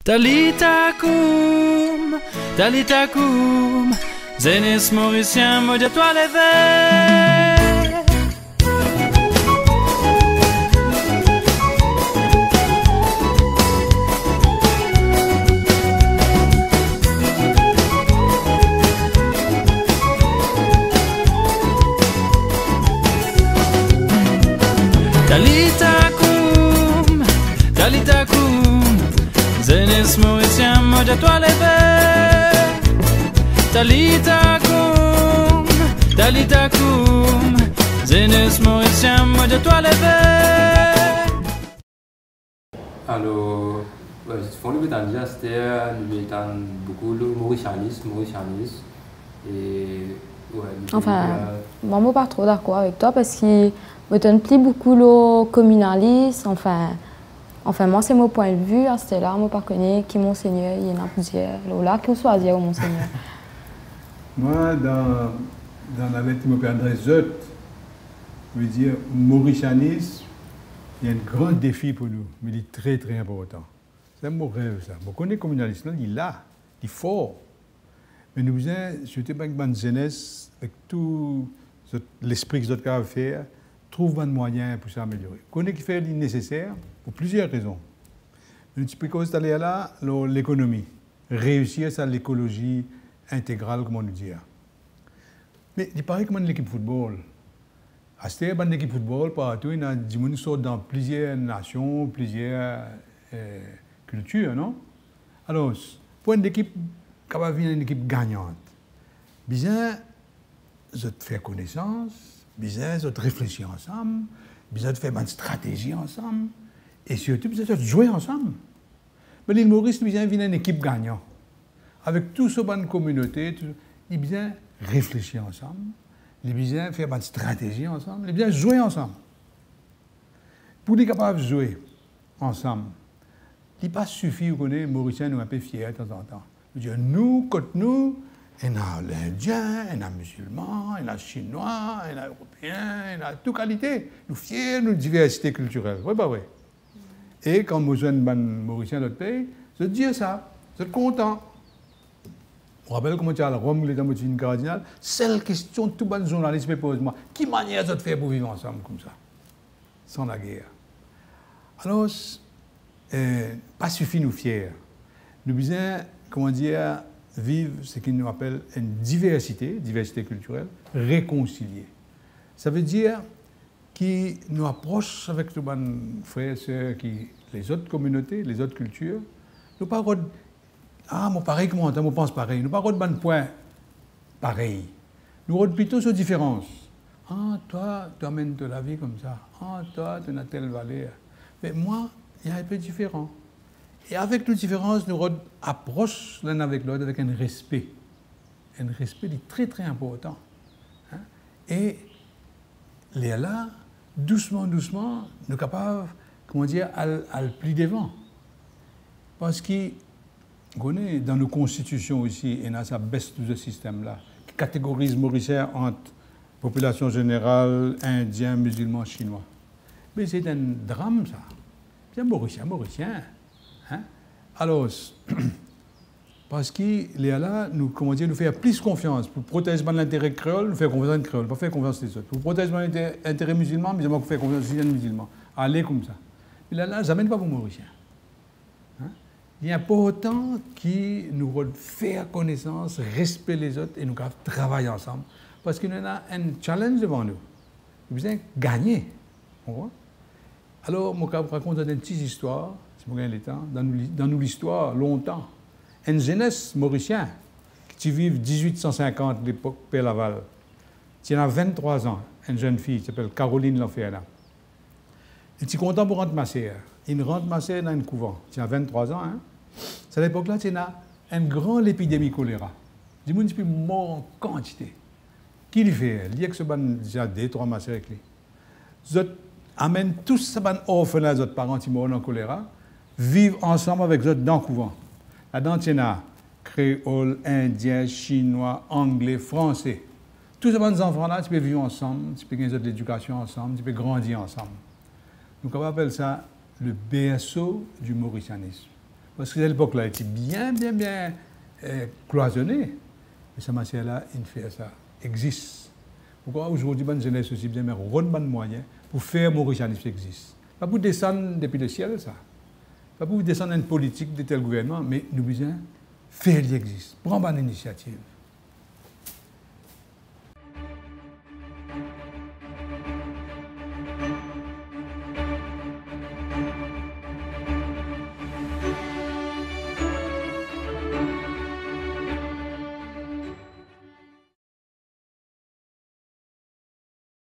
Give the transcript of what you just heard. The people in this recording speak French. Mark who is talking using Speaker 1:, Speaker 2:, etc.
Speaker 1: Talitakum, talitakum, Zenes mauricien, maudit toi levé. Talitakum, talitakum, Zenes mauricien, maudit toi levé. Talitakum, talitakum, Zenes mauricien, maudit toi levé.
Speaker 2: Alors, fond le bétan c'était le bétan beaucoup le mauricianisme et ouais.
Speaker 3: Enfin, moi, je ne suis pas trop d'accord avec toi parce qu'il me donne plus beaucoup le communalisme. Enfin, moi, c'est mon point de vue. À ce là, je ne connais pas qui Monseigneur, il y en a plusieurs. Là, qui choisit au Monseigneur.
Speaker 4: Moi, dans la lettre qui me permet je veux dire, mauricianisme, il y a un grand défi pour nous, mais il est très, très important. C'est mon rêve, ça. Je connais le communalisme, il est là, il est fort. Mais nous avons, surtout avec la jeunesse, avec tout l'esprit que nous avons faire, trouve un moyen pour s'améliorer. Je connais qu'il fait nécessaire pour plusieurs raisons. Mais tu peux aller là, l'économie, réussir à l'écologie intégrale, comme on nous dit. Mais il paraît comme une équipe de football. À cette équipe de football, partout, il y a des gens qui sont dans plusieurs nations, plusieurs cultures, non? Alors, pour une équipe capable de une équipe gagnante, besoin de faire connaissance, besoin de réfléchir ensemble, besoin de faire une stratégie ensemble, et surtout besoin de jouer ensemble. Mais l'île Maurice, besoin d'une équipe gagnante. Avec toute cette bonne communauté, il a besoin de réfléchir ensemble, il a besoin de faire une stratégie ensemble, il a besoin de jouer ensemble. Pour être capable de jouer ensemble, il n'est pas suffit, vous connaissez, les Mauriciens nous un peu fiers de temps en temps. Nous, contre nous, il y a l'Indien, il y a les musulmans, il y a les Chinois, il y a les Européens, il y a toute qualité. Nous sommes fiers de notre diversité culturelle. Oui, bah oui. Et quand nous sommes des Mauriciens de notre pays, je dis ça, je suis content. Je me rappelle comment tu as à Rome, les Damotines cardinales, seule question que tout bon journaliste me pose moi. Quelle manière de faire pour vivre ensemble comme ça, sans la guerre? Alors, pas suffit nous fiers. Nous besoin, comment dire, vivre ce qu'ils nous appellent une diversité culturelle, réconciliée. Ça veut dire qu'ils nous approchent avec tous les frères et sœurs, les autres communautés, les autres cultures. Nous ne parlons pas ah, moi pareil que moi, moi pense pareil. Nous ne parlons pas de points pareils. Nous parlons plutôt sur différences. Ah, toi, tu amènes de la vie comme ça. Ah, toi, tu as telle valeur. Mais moi, il y a un peu différent. Et avec nos différences, nous approchons l'un avec l'autre avec un respect. Un respect est très, très important. Hein? Et là, doucement, nous sommes capables, comment dire, à le pli devant. Parce que, dans nos constitutions aussi, il y a ça baisse de ce système-là, qui catégorise Mauriciens entre population générale, Indiens, musulmans, Chinois. Mais c'est un drame, ça. C'est Mauricien. Hein? Alors, parce qu'il est là, nous, comment dire, nous faire plus confiance. Pour protéger l'intérêt créole, nous faire confiance à un créole, pas faire confiance aux autres. Pour protéger l'intérêt musulman, nous devons faire confiance aux musulmans. Aller comme ça. Mais là, ça n'amène pas pour Mauriciens. Hein? Il est important que nous faire connaissance, respecter les autres et nous travailler ensemble. Parce qu'il y a un challenge devant nous. Nous devons gagner. On voit? Alors, je vais raconter une petite histoire, si vous avez le temps, dans l'histoire, longtemps. Une jeunesse mauricienne qui vit 1850, l'époque Père Laval. Elle a 23 ans, une jeune fille qui s'appelle Caroline Lanferna. Elle est content pour rentrer ma sœur. Il rentre ma sœur dans un couvent. Elle a 23 ans. Hein? C'est à l'époque-là qu'il y a une grande épidémie choléra. Du monde qui est mort en quantité. Qui lui fait? Il y a que ce ban déjà 2-3 ma sœur avec lui. Ils amènent tous ces orphelins, les parents qui morts en choléra, vivent ensemble avec eux dans le couvent. Là-dedans, il y a créole, indien, chinois, anglais, français. Tous ces enfants-là, tu peux vivre ensemble, tu peux gagner de l'éducation ensemble, tu peux grandir ensemble. Donc on appelle ça le berceau du mauricianisme. Parce que l'époque-là était bien cloisonnée. Et cette matière-là, il fait ça, existe. Pourquoi aujourd'hui, la jeunesse aussi bien, mais on a moyens pour faire mauricanisme existe. Pas pour descendre depuis le ciel, ça. Pas pour descendre une politique de tel gouvernement, mais nous besoin faire l'existe. Prendre une initiative.